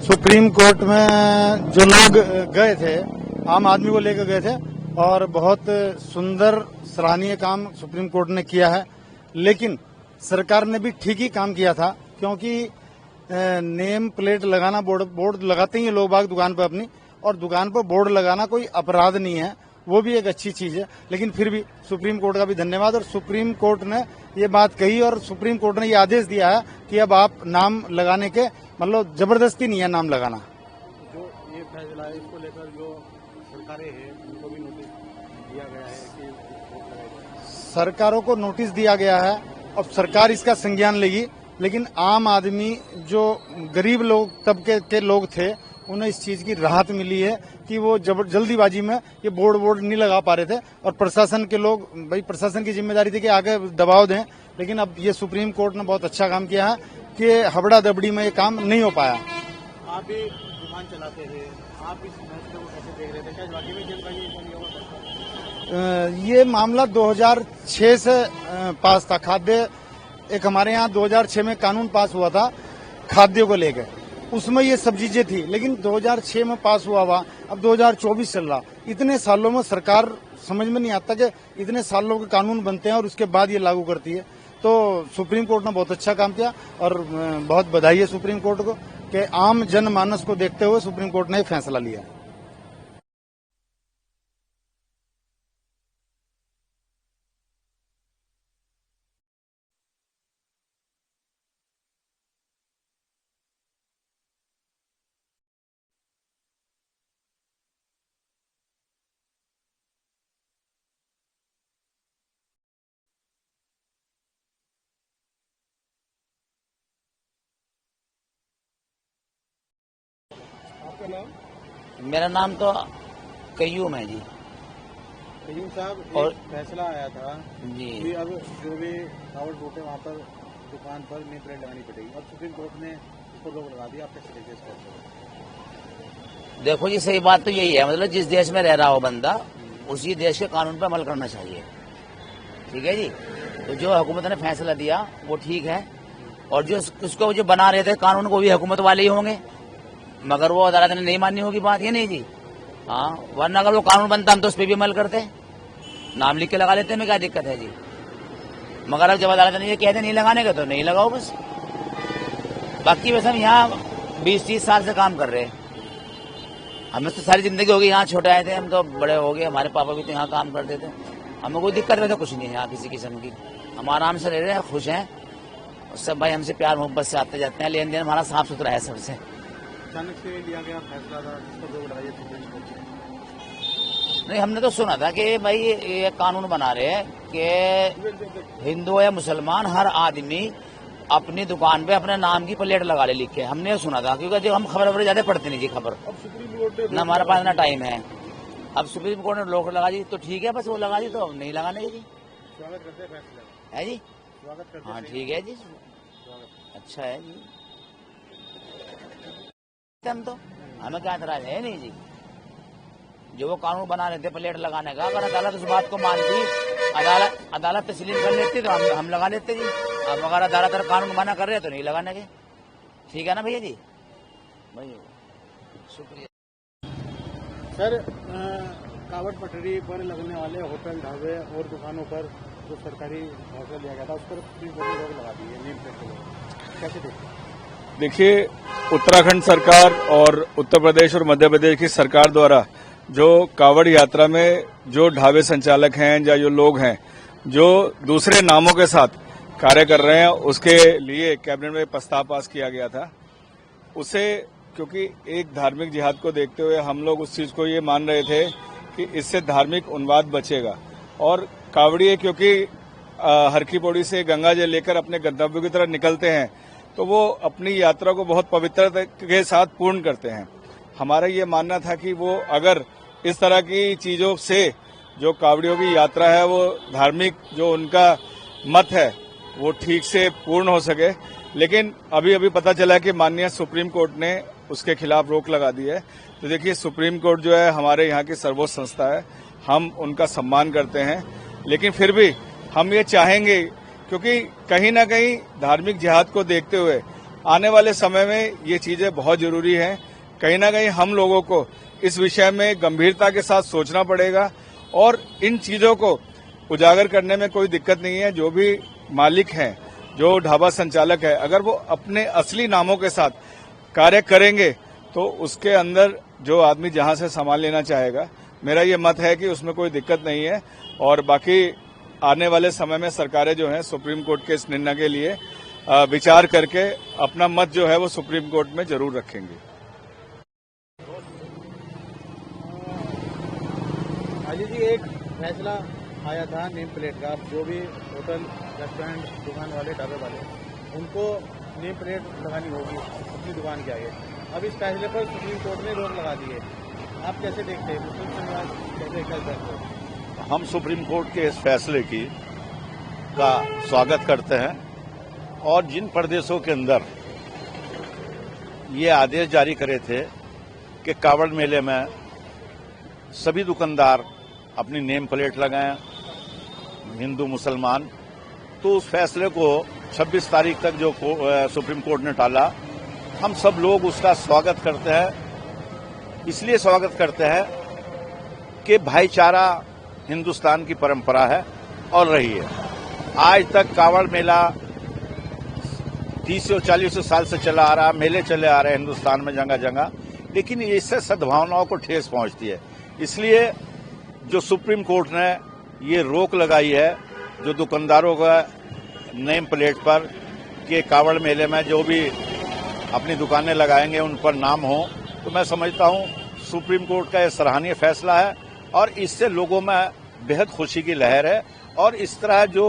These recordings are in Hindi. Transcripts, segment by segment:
सुप्रीम कोर्ट में जो लोग गए थे, आम आदमी को लेकर गए थे और बहुत सुंदर सराहनीय काम सुप्रीम कोर्ट ने किया है। लेकिन सरकार ने भी ठीक ही काम किया था, क्योंकि नेम प्लेट लगाना, बोर्ड लगाते ही लोग बाग दुकान पर अपनी, और दुकान पर बोर्ड लगाना कोई अपराध नहीं है, वो भी एक अच्छी चीज है। लेकिन फिर भी सुप्रीम कोर्ट का भी धन्यवाद, और सुप्रीम कोर्ट ने ये बात कही और सुप्रीम कोर्ट ने ये आदेश दिया है कि अब आप नाम लगाने के, मतलब जबरदस्ती नहीं है नाम लगाना। जो ये फैसला है इसको लेकर जो सरकारें हैं उनको भी नोटिस दिया गया है कि सरकारों को नोटिस दिया गया है, अब सरकार इसका संज्ञान लेगी। लेकिन आम आदमी, जो गरीब लोग तबके के लोग थे, उन्हें इस चीज की राहत मिली है कि वो जल्दीबाजी में ये बोर्ड नहीं लगा पा रहे थे, और प्रशासन के लोग, भाई प्रशासन की जिम्मेदारी थी कि आगे दबाव दें। लेकिन अब ये सुप्रीम कोर्ट ने बहुत अच्छा काम किया है कि हबड़ा दबड़ी में ये काम नहीं हो पाया। आप भी दुकान चलाते थे, आप इस फैसले को कैसे देख रहे थे? क्या वाकई में जल्दबाजी? ये मामला 2006 से पास था। खाद्य, एक हमारे यहाँ 2006 में कानून पास हुआ था खाद्य को लेकर, उसमें ये सब चीजें थी। लेकिन 2006 में पास हुआ, अब 2024 चल रहा। इतने सालों में सरकार समझ में नहीं आता कि इतने सालों के कानून बनते हैं और उसके बाद ये लागू करती है। तो सुप्रीम कोर्ट ने बहुत अच्छा काम किया और बहुत बधाई है सुप्रीम कोर्ट को कि आम जनमानस को देखते हुए सुप्रीम कोर्ट ने फैसला लिया। आपका नाम? मेरा नाम तो कयूम है जी। कयूम साहब, और एक फैसला आया था जी कि अब जो भी कावड़ बूटे वहाँ पर दुकान पर नेम प्लेट लगानी पड़ेगी, और सुप्रीम कोर्ट ने इसको रोक लगा दिया। आप कैसे देखते हैं इस फैसले को? देखो जी, सही बात तो यही है, मतलब जिस देश में रह रहा हो बंदा, उसी देश के कानून पर अमल करना चाहिए। ठीक है जी। तो जो हुकूमत ने फैसला दिया वो ठीक है, और जो उसको जो बना रहे थे कानून को, भी हुकूमत वाले ही होंगे, मगर वो अदालत ने नहीं माननी होगी बात, ये नहीं जी। हाँ, वरना अगर वो कानून बनता हम तो उस पर भी अमल करते, नाम लिख के लगा लेते, में क्या दिक्कत है जी। मगर अब जब अदालत ने ये कहते नहीं लगाने का, तो नहीं लगाओ बस। बाकी वैसे हम यहाँ 20-30 साल से काम कर रहे हैं, हमें तो सारी जिंदगी हो गई यहाँ, छोटे आए थे हम तो बड़े हो गए, हमारे पापा भी तो यहाँ काम करते थे, हमें कोई दिक्कत वैसे कुछ नहीं है यहाँ किसी किस्म की। हम आराम से रह रहे हैं, खुश हैं, सब भाई हमसे प्यार मोहब्बत से आते जाते हैं, लेन देन हमारा साफ सुथरा है सबसे। अचानक से लिया गया फैसला था जिसको रोक लगाई सुप्रीम कोर्ट ने। नहीं, हमने तो सुना था कि भाई ये कानून बना रहे हैं कि हिंदू या मुसलमान हर आदमी अपनी दुकान पे अपने नाम की प्लेट लगा ले लिख के, हमने सुना था, क्योंकि जो हम खबर ज्यादा पढ़ते नहीं जी खबर, अब सुप्रीम कोर्ट ने ना हमारे पास ना टाइम है। अब सुप्रीम कोर्ट ने रोक लगा दी तो ठीक है, बस वो लगा दी तो नहीं लगाने जी। स्वागत करते हैं फैसले का। है जी, स्वागत करते हाँ हैं। ठीक है जी, स्वागत। अच्छा है जी। हम तो हमें क्या एतराज है नहीं जी, जो वो कानून बना रहे थे प्लेट लगाने का, अगर अदालत उस बात को मानती, अदालत तस्लीम कर लेती तो हम लगा लेते जी। अब अगर अदालत कानून मना कर रहे तो नहीं लगाने के। ठीक है ना भैया जी, भाई शुक्रिया। सर, कावड़ पटरी पर लगने वाले होटल, ढाबे और दुकानों पर जो सरकारी फैसला लिया गया था, उस पर सुप्रीम कोर्ट ने रोक लगा दी है नेम प्लेट को, कैसे देखते हैं? देखिए, उत्तराखंड सरकार और उत्तर प्रदेश और मध्य प्रदेश की सरकार द्वारा जो कावड़ यात्रा में जो ढाबे संचालक हैं या जो लोग हैं जो दूसरे नामों के साथ कार्य कर रहे हैं, उसके लिए कैबिनेट में प्रस्ताव पास किया गया था। उसे, क्योंकि एक धार्मिक जिहाद को देखते हुए हम लोग उस चीज को ये मान रहे थे कि इससे धार्मिक उन्माद बचेगा, और कावड़िए क्योंकि हर की पौड़ी से गंगा जल लेकर अपने गंतव्य की तरफ निकलते हैं, तो वो अपनी यात्रा को बहुत पवित्रता के साथ पूर्ण करते हैं। हमारा ये मानना था कि वो अगर इस तरह की चीजों से जो कावड़ियों की यात्रा है, वो धार्मिक जो उनका मत है वो ठीक से पूर्ण हो सके। लेकिन अभी पता चला कि माननीय सुप्रीम कोर्ट ने उसके खिलाफ रोक लगा दी है। तो देखिए, सुप्रीम कोर्ट जो है हमारे यहाँ की सर्वोच्च संस्था है, हम उनका सम्मान करते हैं, लेकिन फिर भी हम ये चाहेंगे, क्योंकि कहीं ना कहीं धार्मिक जिहाद को देखते हुए आने वाले समय में ये चीजें बहुत जरूरी हैं। कहीं ना कहीं हम लोगों को इस विषय में गंभीरता के साथ सोचना पड़ेगा और इन चीजों को उजागर करने में कोई दिक्कत नहीं है। जो भी मालिक हैं, जो ढाबा संचालक है, अगर वो अपने असली नामों के साथ कार्य करेंगे तो उसके अंदर जो आदमी जहां से सामान लेना चाहेगा, मेरा ये मत है कि उसमें कोई दिक्कत नहीं है। और बाकी आने वाले समय में सरकारें जो है सुप्रीम कोर्ट के इस निर्णय के लिए विचार करके अपना मत जो है वो सुप्रीम कोर्ट में जरूर रखेंगे। अजय जी, एक फैसला आया था नेम प्लेट का। जो भी होटल, रेस्टोरेंट, दुकान वाले, ढाबे वाले, उनको नेम प्लेट लगानी होगी अपनी दुकान के आगे। अब इस फैसले पर सुप्रीम कोर्ट ने रोक लगा दी है। आप कैसे देखते हैं? मुस्लिम समाज कैसे फैसला? हम सुप्रीम कोर्ट के इस फैसले का स्वागत करते हैं और जिन प्रदेशों के अंदर ये आदेश जारी करे थे कि कावड़ मेले में सभी दुकानदार अपनी नेम प्लेट लगाएं, हिंदू मुसलमान, तो उस फैसले को 26 तारीख तक जो सुप्रीम कोर्ट ने टाला, हम सब लोग उसका स्वागत करते हैं। इसलिए स्वागत करते हैं कि भाईचारा हिंदुस्तान की परंपरा है और रही है। आज तक कावड़ मेला 30 और 40 साल से चला आ रहा, मेले चले आ रहे हैं हिंदुस्तान में जगह जगह, लेकिन इससे सद्भावनाओं को ठेस पहुंचती है। इसलिए जो सुप्रीम कोर्ट ने ये रोक लगाई है जो दुकानदारों का नेम प्लेट पर कि कावड़ मेले में जो भी अपनी दुकानें लगाएंगे उन पर नाम हो, तो मैं समझता हूं सुप्रीम कोर्ट का यह सराहनीय फैसला है और इससे लोगों में बेहद खुशी की लहर है। और इस तरह जो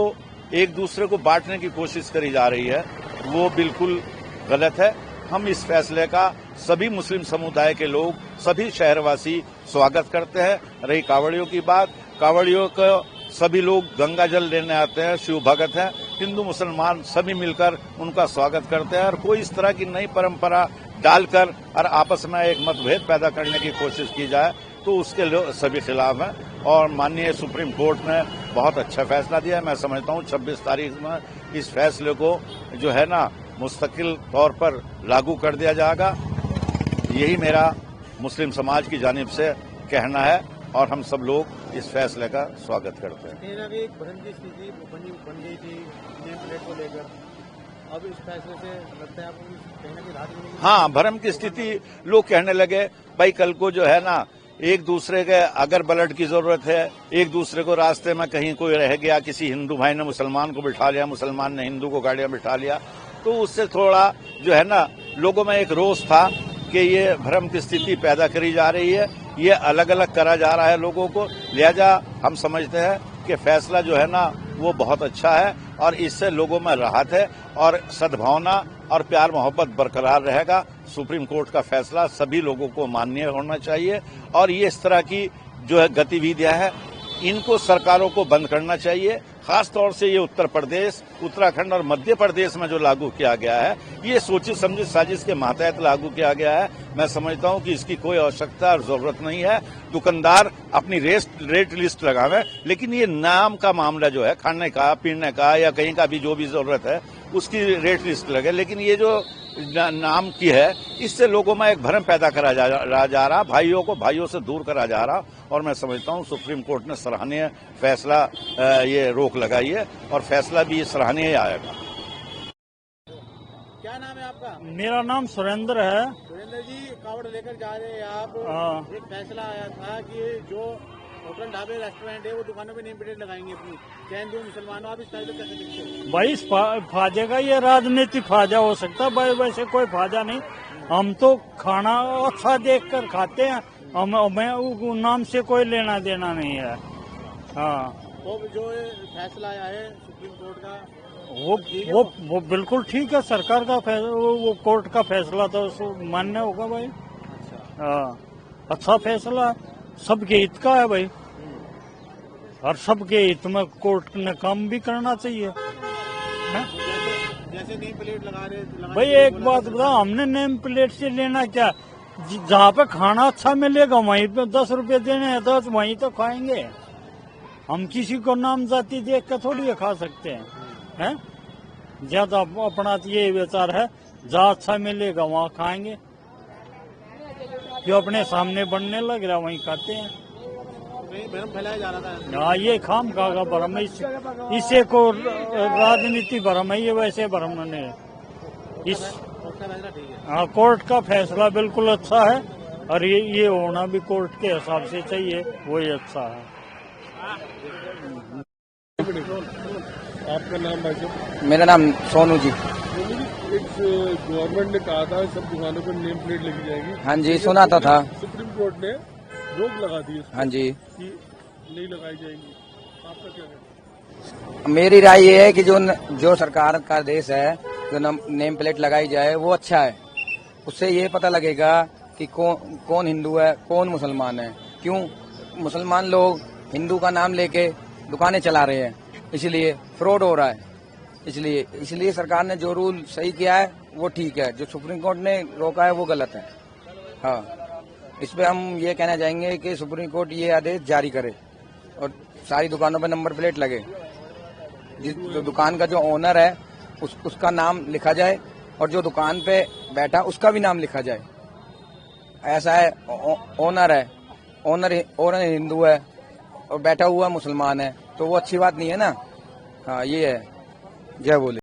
एक दूसरे को बांटने की कोशिश करी जा रही है वो बिल्कुल गलत है। हम इस फैसले का सभी मुस्लिम समुदाय के लोग, सभी शहरवासी स्वागत करते हैं। रही कावड़ियों की बात, कावड़ियों को सभी लोग गंगा जल लेने आते हैं, शिव भगत हैं, हिंदू मुसलमान सभी मिलकर उनका स्वागत करते हैं। और कोई इस तरह की नई परंपरा डालकर और आपस में एक मतभेद पैदा करने की कोशिश की जाए तो उसके लोग सभी खिलाफ हैं। और माननीय सुप्रीम कोर्ट ने बहुत अच्छा फैसला दिया है। मैं समझता हूं 26 तारीख में इस फैसले को जो है ना मुस्तकिल तौर पर लागू कर दिया जाएगा। यही मेरा मुस्लिम समाज की जानिब से कहना है और हम सब लोग इस फैसले का स्वागत करते हैं। कहीं ना कहीं एक भ्रम की स्थिति बन गई थी नेम प्लेट को लेकर, अब इस फैसले से लगता है आपको कहीं ना कहीं राहत मिलेगी? हाँ, भ्रम की स्थिति, लोग कहने लगे भाई कल को जो है ना एक दूसरे के अगर ब्लड की जरूरत है, एक दूसरे को रास्ते में कहीं कोई रह गया, किसी हिंदू भाई ने मुसलमान को बिठा लिया, मुसलमान ने हिंदू को गाड़ियां बिठा लिया, तो उससे थोड़ा जो है ना लोगों में एक रोष था कि ये भ्रम की स्थिति पैदा करी जा रही है, ये अलग अलग करा जा रहा है लोगों को। लिहाजा हम समझते हैं कि फैसला जो है ना वो बहुत अच्छा है और इससे लोगों में राहत है और सद्भावना और प्यार मोहब्बत बरकरार रहेगा। सुप्रीम कोर्ट का फैसला सभी लोगों को मान्य होना चाहिए और ये इस तरह की जो है गतिविधियां हैं इनको सरकारों को बंद करना चाहिए। खास तौर से ये उत्तर प्रदेश, उत्तराखंड और मध्य प्रदेश में जो लागू किया गया है, ये सोची समझी साजिश के मातहत लागू किया गया है। मैं समझता हूं कि इसकी कोई आवश्यकता और जरूरत नहीं है। दुकानदार अपनी रेट लिस्ट लगावे, लेकिन ये नाम का मामला जो है, खाने का, पीने का या कहीं का भी जो भी जरूरत है उसकी रेट लिस्ट लगे, लेकिन ये जो नाम की है इससे लोगों में एक भ्रम पैदा करा जा रहा, भाइयों को भाइयों से दूर करा जा रहा। और मैं समझता हूं सुप्रीम कोर्ट ने सराहनीय फैसला ये रोक लगाई है और फैसला भी सराहनीय आएगा। क्या नाम है आपका? मेरा नाम सुरेंद्र है। सुरेंद्र जी, कावड़ लेकर जा रहे हैं आप, एक फैसला आया था कि जो होटल, ढाबे, रेस्टोरेंट है वो दुकानों पे नेम प्लेट लगाएंगे अपनी, चाहे हिंदू मुसलमान हो। आप इस फैसले कैसे देखते हो? भाई इस फायदे का ये राजनीतिक फायदा हो सकता है भाई, वैसे कोई फायदा नहीं। हम तो खाना अच्छा देख कर खाते हैं, हमें नाम से कोई लेना देना नहीं है। हाँ, तो जो फैसला आया है सुप्रीम कोर्ट का वो बिल्कुल ठीक है। सरकार का फैसला, वो कोर्ट का फैसला तो उसको मान्य होगा भाई। हाँ, अच्छा फैसला सबके हित का है भाई, और सबके हित में कोर्ट ने काम भी करना चाहिए। जैसे नेम प्लेट लगा रहे भाई एक बात बता, हमने नेम प्लेट से लेना क्या? जहाँ पे खाना अच्छा मिलेगा वहीं पे 10 रुपए देने हैं तो वहीं तो खाएंगे। हम किसी को नाम जाति देख कर थोड़ी खा सकते हैं, हैं? ज्यादा अपना ये विचार है जहाँ अच्छा मिलेगा वहाँ खाएंगे, जो अपने सामने बनने लग रहा है वहीं खाते हैं। कहीं भ्रम फैलाया जा रहा था। हाँ, ये खाम खा का भ्रम है, इसे को राजनीति भ्रम है, ये वैसे भ्रम नहीं है। इस कोर्ट का फैसला ठीक है। हाँ, कोर्ट का फैसला बिल्कुल अच्छा है और ये होना भी कोर्ट के हिसाब से चाहिए, वही अच्छा है। आपका नाम भाई साहब? मेरा नाम सोनू जी। एक गवर्नमेंट ने कहा था सब दुकानों पर नेम प्लेट लगी जाएगी। हाँ जी, सुना था। सुप्रीम कोर्ट ने रोक लगा दी हाँ जी, कि नहीं लगाई जाएंगी। आपका क्या कहना है? मेरी राय ये है कि जो सरकार का देश है, जो नेम प्लेट लगाई जाए वो अच्छा है। उससे ये पता लगेगा कि कौन हिंदू है, कौन मुसलमान है। क्यों मुसलमान लोग हिंदू का नाम लेके दुकानें चला रहे हैं, इसलिए फ्रॉड हो रहा है। इसलिए सरकार ने जो रूल सही किया है वो ठीक है, जो सुप्रीम कोर्ट ने रोका है वो गलत है। हाँ, इस पे हम ये कहना चाहेंगे कि सुप्रीम कोर्ट ये आदेश जारी करे और सारी दुकानों पे नंबर प्लेट लगे। जो दुकान का जो ओनर है उसका नाम लिखा जाए और जो दुकान पे बैठा उसका भी नाम लिखा जाए। ऐसा है, ओनर हिंदू है और बैठा हुआ मुसलमान है, तो वो अच्छी बात नहीं है ना। हाँ, ये है। जय बोले।